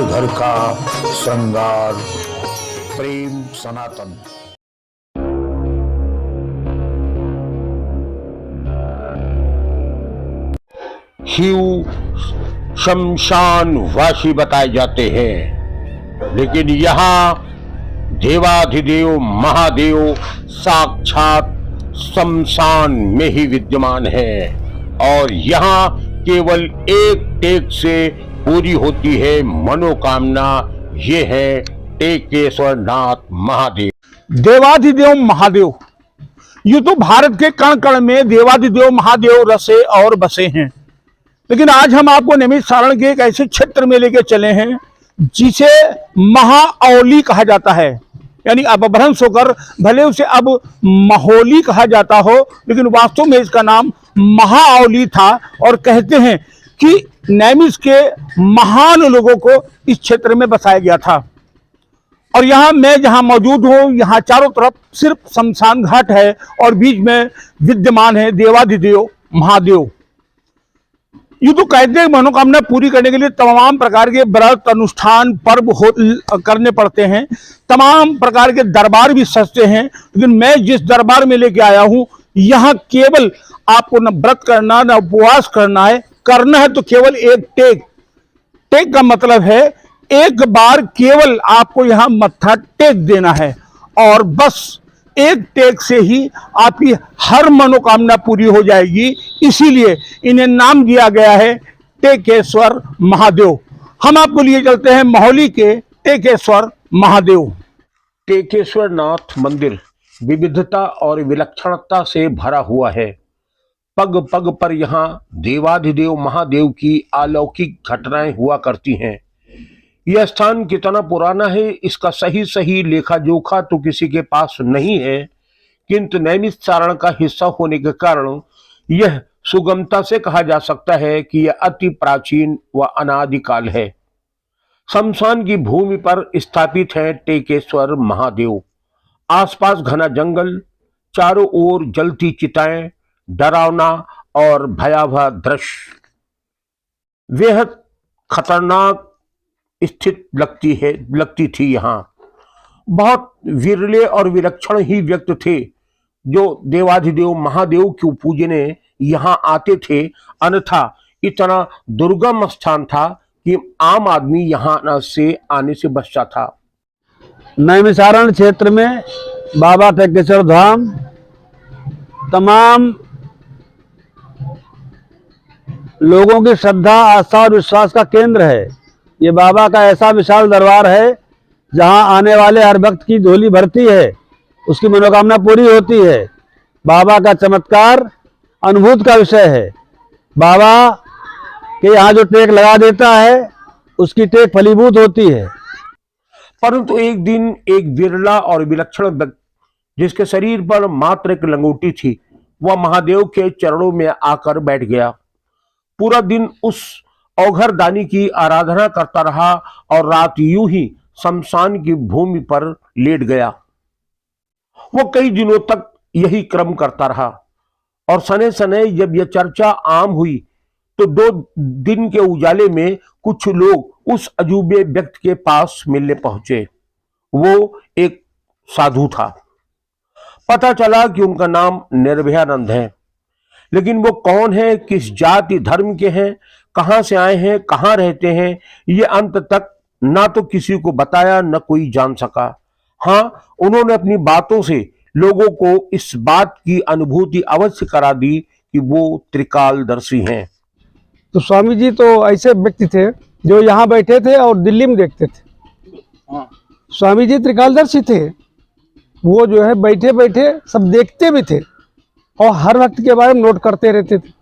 घर घर का श्रृंगार, प्रेम सनातन। शिव शमशान वासी बताए जाते हैं, लेकिन यहाँ देवाधिदेव महादेव साक्षात शमशान में ही विद्यमान है और यहाँ केवल एक टेक से पूरी होती है मनोकामना। ये है टेकेश्वर नाथ महादेव। देवाधिदेव महादेव, यूं तो भारत के कण कण में देवाधिदेव महादेव रसे और बसे हैं, लेकिन आज हम आपको नैमिषारण्य के एक ऐसे क्षेत्र में लेके चले हैं जिसे महाऔली कहा जाता है। यानी अपभ्रंश होकर भले उसे अब महोली कहा जाता हो, लेकिन वास्तव में इसका नाम महाऔली था। और कहते हैं कि नैमिष के महान लोगों को इस क्षेत्र में बसाया गया था। और यहाँ मैं जहाँ मौजूद हूँ, यहाँ चारों तरफ सिर्फ शमशान घाट है और बीच में विद्यमान है देवाधिदेव महादेव। यूं तो कहते हैं मनोकामना पूरी करने के लिए तमाम प्रकार के व्रत अनुष्ठान पर्व करने पड़ते हैं, तमाम प्रकार के दरबार भी सजते हैं। लेकिन मैं जिस दरबार में लेके आया हूं, यहाँ केवल आपको न व्रत करना न उपवास करना है तो केवल एक टेक। टेक का मतलब है एक बार केवल आपको यहाँ मत्था टेक देना है और बस एक टेक से ही आपकी हर मनोकामना पूरी हो जाएगी। इसीलिए इन्हें नाम दिया गया है टेकेश्वर महादेव। हम आपको लिए चलते हैं महोली के टेकेश्वर महादेव। टेकेश्वर नाथ मंदिर विविधता और विलक्षणता से भरा हुआ है। पग पग पर यहाँ देवाधिदेव महादेव की अलौकिक घटनाएं हुआ करती हैं। यह स्थान कितना पुराना है, इसका सही लेखा जोखा तो किसी के पास नहीं है, किंतु नैमिषारण्य का हिस्सा होने के कारण यह सुगमता से कहा जा सकता है कि यह अति प्राचीन व अनादिकाल है। शमशान की भूमि पर स्थापित है टेकेश्वर महादेव। आसपास घना जंगल, चारों ओर जलती चिताएं, डरावना और भयावह दृश्य, बेहद खतरनाक स्थित लगती थी। यहाँ बहुत विरले और विलक्षण ही व्यक्ति थे जो देवाधिदेव महादेव को पूजने यहाँ आते थे, अन्यथा इतना दुर्गम स्थान था कि आम आदमी यहाँ से आने से बचता था। नैमिषारण्य क्षेत्र में बाबा टेकेश्वर धाम तमाम लोगों की श्रद्धा, आस्था और विश्वास का केंद्र है। ये बाबा का ऐसा विशाल दरबार है जहां आने वाले हर भक्त की झोली भरती है, उसकी मनोकामना पूरी होती है। बाबा का चमत्कार अनुभूत का विषय है। बाबा के यहाँ जो टेक लगा देता है उसकी टेक फलीभूत होती है। परंतु एक दिन एक विरला और विलक्षण व्यक्ति जिसके शरीर पर मात्र एक लंगोटी थी, वह महादेव के चरणों में आकर बैठ गया। पूरा दिन उस औघर दानी की आराधना करता रहा और रात यूं ही शमशान की भूमि पर लेट गया। वो कई दिनों तक यही क्रम करता रहा और सने सने जब यह चर्चा आम हुई तो 2 दिन के उजाले में कुछ लोग उस अजूबे व्यक्ति के पास मिलने पहुंचे। वो एक साधु था। पता चला कि उनका नाम निर्भयानंद है, लेकिन वो कौन है, किस जाति धर्म के हैं, कहां से आए हैं, कहां रहते हैं, ये अंत तक ना तो किसी को बताया न कोई जान सका। हाँ, उन्होंने अपनी बातों से लोगों को इस बात की अनुभूति अवश्य करा दी कि वो त्रिकालदर्शी हैं। तो स्वामी जी तो ऐसे व्यक्ति थे जो यहाँ बैठे थे और दिल्ली में देखते थे। स्वामी जी त्रिकालदर्शी थे। वो जो है बैठे बैठे सब देखते भी थे और हर वक्त के बारे में नोट करते रहते थे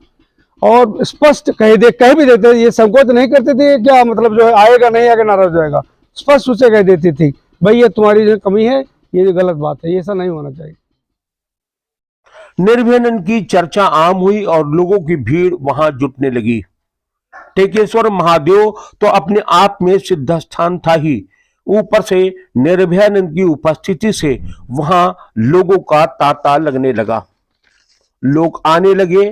और स्पष्ट कह भी देते थे। ये संकोच नहीं करते थे क्या मतलब जो है आएगा नहीं आएगा नाराज हो जाएगा, स्पष्ट उसे कह देती थी भाई ये तुम्हारी जो कमी है, ये जो गलत बात है, ये ऐसा नहीं होना चाहिए। निर्भयानंद की चर्चा आम हुई और लोगों की भीड़ वहां जुटने लगी। टेकेश्वर महादेव तो अपने आप में सिद्ध स्थान था ही, ऊपर से निर्भयानंद की उपस्थिति से वहां लोगों का तांता लगने लगा। लोग आने लगे,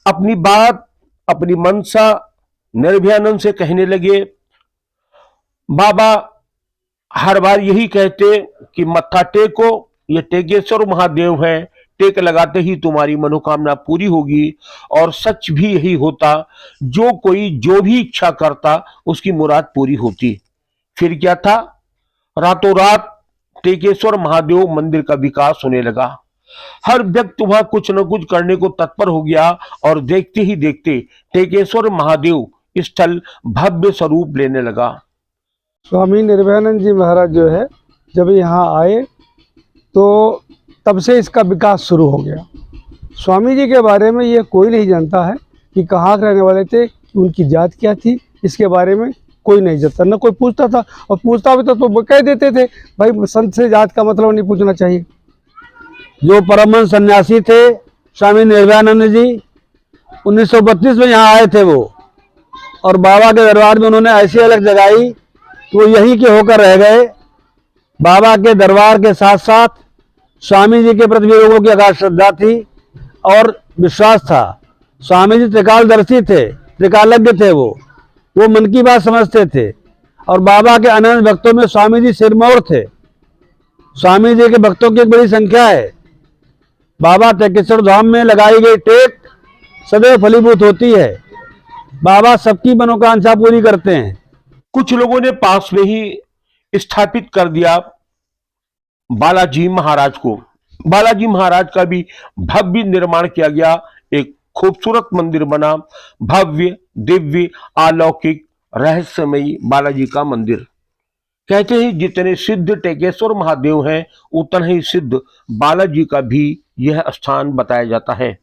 अपनी बात, अपनी मनसा निर्भयानंद से कहने लगे। बाबा हर बार यही कहते कि मत्था टेको, ये टेकेश्वर महादेव है, टेक लगाते ही तुम्हारी मनोकामना पूरी होगी। और सच भी यही होता, जो कोई जो भी इच्छा करता उसकी मुराद पूरी होती। फिर क्या था, रातों रात टेकेश्वर महादेव मंदिर का विकास होने लगा। हर व्यक्ति वहां कुछ न कुछ करने को तत्पर हो गया और देखते ही देखते टेकेश्वर महादेव स्थल भव्य स्वरूप लेने लगा। स्वामी निर्भयानंद जी महाराज जो है जब यहाँ आए तो तब से इसका विकास शुरू हो गया। स्वामी जी के बारे में ये कोई नहीं जानता है कि कहाँ के रहने वाले थे, उनकी जात क्या थी, इसके बारे में कोई नहीं जानता, न कोई पूछता था। और पूछता भी तो वो कह देते थे भाई संत से जात का मतलब नहीं पूछना चाहिए। जो परमहंस सन्यासी थे स्वामी निर्भयानंद जी 1932 में यहाँ आए थे वो, और बाबा के दरबार में उन्होंने ऐसी अलग जगाई कि वो यहीं के होकर रह गए। बाबा के दरबार के साथ साथ स्वामी जी के प्रति भी लोगों की अगाध श्रद्धा थी और विश्वास था। स्वामी जी त्रिकालदर्शी थे, त्रिकालज्ञ थे, वो मन की बात समझते थे। और बाबा के अनंत भक्तों में स्वामी जी सिरमौर थे। स्वामी जी के भक्तों की एक बड़ी संख्या है। बाबा टेकेश्वर धाम में लगाई गई टेक सदैव फलीभूत होती है। बाबा सबकी मनोकांक्षा पूरी करते हैं। कुछ लोगों ने पास में ही स्थापित कर दिया बालाजी महाराज को। बालाजी महाराज का भी भव्य निर्माण किया गया, एक खूबसूरत मंदिर बना, भव्य दिव्य अलौकिक रहस्यमयी बालाजी का मंदिर। कहते हैं जितने सिद्ध टेकेश्वर महादेव हैं उतना ही सिद्ध बालाजी का भी यह स्थान बताया जाता है।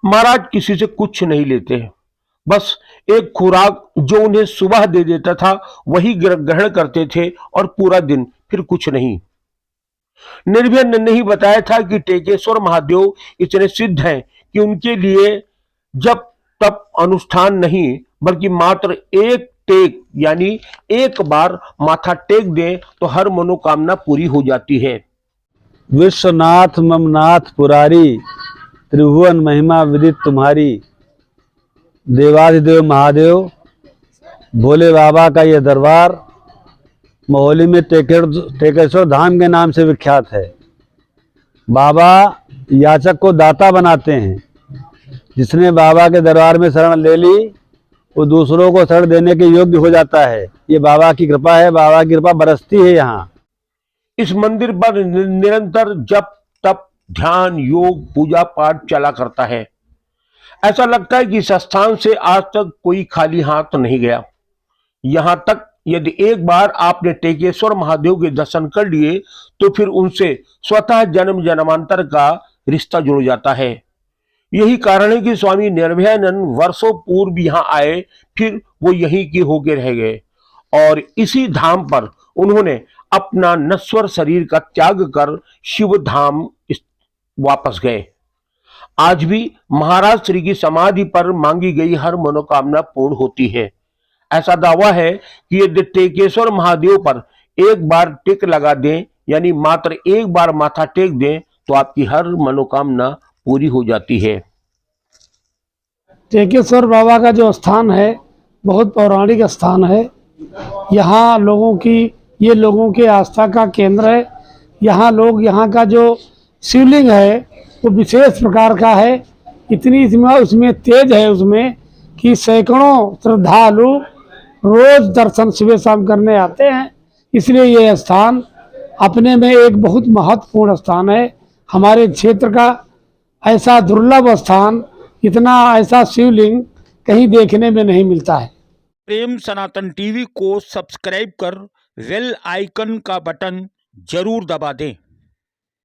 महाराज किसी से कुछ नहीं लेते, बस एक खुराक जो उन्हें सुबह दे देता था वही ग्रहण करते थे और पूरा दिन फिर कुछ नहीं। निर्भयानंद ने ही बताया था कि टेकेश्वर महादेव इतने सिद्ध हैं कि उनके लिए जब तब अनुष्ठान नहीं बल्कि मात्र एक टेक यानी एक बार माथा टेक दें तो हर मनोकामना पूरी हो जाती है। विश्वनाथ ममनाथ पुरारी, त्रिभुवन महिमा विदित तुम्हारी। देवाधिदेव महादेव भोले बाबा का ये दरबार मोहाली में टेकेश्वर धाम के नाम से विख्यात है। बाबा याचक को दाता बनाते हैं। जिसने बाबा के दरबार में शरण ले ली वो दूसरों को शरण देने के योग्य हो जाता है। ये बाबा की कृपा है, बाबा की कृपा बरसती है। यहाँ इस मंदिर पर निरंतर जप तप ध्यान योग पूजा पाठ चला करता है। ऐसा लगता है कि इस स्थान से आज तक कोई खाली हाथ नहीं गया। यहां तक यदि एक बार आपने टेकेश्वर महादेव के दर्शन कर लिए तो फिर उनसे स्वतः जन्म जन्मांतर का रिश्ता जुड़ जाता है। यही कारण है कि स्वामी निर्भयानंद वर्षों पूर्व यहाँ आए, फिर वो यहीं के होके रह गए और इसी धाम पर उन्होंने अपना नश्वर शरीर का त्याग कर शिव धाम वापस गए। आज भी महाराज श्री की समाधि पर मांगी गई हर मनोकामना पूर्ण होती है। ऐसा दावा है कि यदि टेकेश्वर महादेव पर एक बार टिक लगा दें यानी मात्र एक बार माथा टेक दें तो आपकी हर मनोकामना पूरी हो जाती है। टेकेश्वर बाबा का जो स्थान है बहुत पौराणिक स्थान है। यहाँ लोगों के आस्था का केंद्र है। यहाँ का जो शिवलिंग है वो विशेष प्रकार का है। इतनी उसमें तेज है उसमें कि सैकड़ों श्रद्धालु रोज दर्शन सुबह शाम करने आते हैं। इसलिए ये स्थान अपने में एक बहुत महत्वपूर्ण स्थान है। हमारे क्षेत्र का ऐसा दुर्लभ स्थान, इतना ऐसा शिवलिंग कहीं देखने में नहीं मिलता है। प्रेम सनातन टीवी को सब्सक्राइब कर बेल आइकन का बटन जरूर दबा दें।